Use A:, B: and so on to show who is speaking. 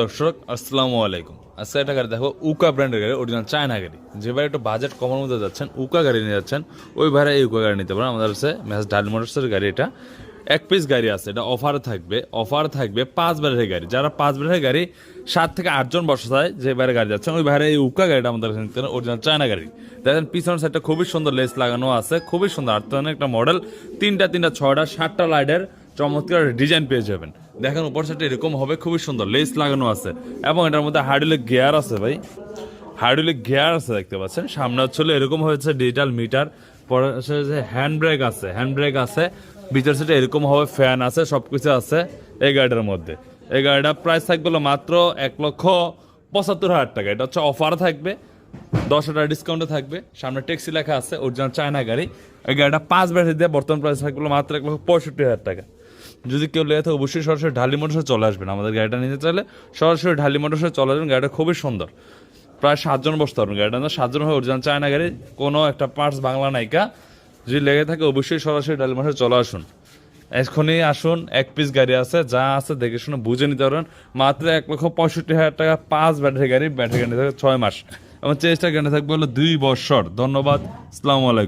A: দর্শক আসসালামু আলাইকুম। আজকে একটা গাড়ি দেখো, উকা ব্র্যান্ডের গাড়ি, অরিজিনাল চায়না গাড়ি। যে ভাই একটু বাজেট কমার মধ্যে যাচ্ছেন, উকা গাড়ি নিয়ে যাচ্ছেন, ওই ভাড়া এই উকা গাড়ি নিতে পারেন। আমাদের কাছে ম্যাচ ডাল মোটরসের গাড়ি, এটা এক পিস গাড়ি আছে, এটা অফার থাকবে 5 ব্যারের গাড়ি। যারা 5 ব্যারের গাড়ি 7 থেকে 8 জন বসা যায়, যে বাইরে গাড়ি যাচ্ছেন, ওই ভাড়া এই উকা গাড়িটা আমাদের কাছে নিতে পারেন, অরিজিনাল চায়না গাড়ি। দেখেন পিছনের সাইডটা খুবই সুন্দর লেস লাগানো আছে, খুবই সুন্দর। আর একটা মডেল, তিনটা 6টা 7টা লাইটের চমৎকার ডিজাইন পেয়ে যাবেন। দেখেন উপর সাইডটা এরকম হবে, খুবই সুন্দর লেস লাগানো আছে, এবং এটার মধ্যে হাইড্রোলিক গিয়ার আছে ভাই, হাইড্রোলিক গিয়ার আছে দেখতে পাচ্ছেন। সামনে হচ্ছে এরকম হয়েছে ডিজিটাল মিটার, পরে হ্যান্ড ব্রেক আছে, ভিতর সাইডে এরকম হবে, ফ্যান আছে, সবকিছু আছে এই গাড়িটার মধ্যে। এই গাড়িটার প্রাইস থাকবে মাত্র 1,75,000 টাকা। এটা হচ্ছে অফার থাকবে, 10 টাকা ডিসকাউন্টে থাকবে। সামনে ট্যাক্সি লেখা আছে, অরিজিনাল চায়না গাড়ি। এই গাড়িটা 5 ব্যাটারি দিয়ে বর্তমান প্রাইস থাকবে মাত্র 1,65,000 টাকা। যদি কেউ লেগে থাকে অবশ্যই সরাসরি ঢালি মোটরসে চলে আসবেন। আমাদের গাড়িটা নিতে চাইলে সরাসরি ঢালি মোটরসে চলে আসবেন। গাড়িটা খুবই সুন্দর, প্রায় 7 জন বসতে পারবেন। গাড়িটা 7 জন হয়, অরিজিনাল চায়না গাড়ি, কোনো একটা পার্টস বাংলা নাইকা। যদি লেগে থাকে অবশ্যই সরাসরি ঢালি মোটরসে চলে আসুন, এখনই আসুন। এক পিস গাড়ি আছে, যা আছে দেখে শুনে বুঝে নিতে পারবেন। মাত্র 1,65,000 টাকা 5 ব্যাটারি গাড়ি। ব্যাটারি গাড়ি থাকবে 6 মাস, এবং চেষ্টা গাড়ি থাকবে হলো 2 বছর। ধন্যবাদ, আসসালামু আলাইকুম।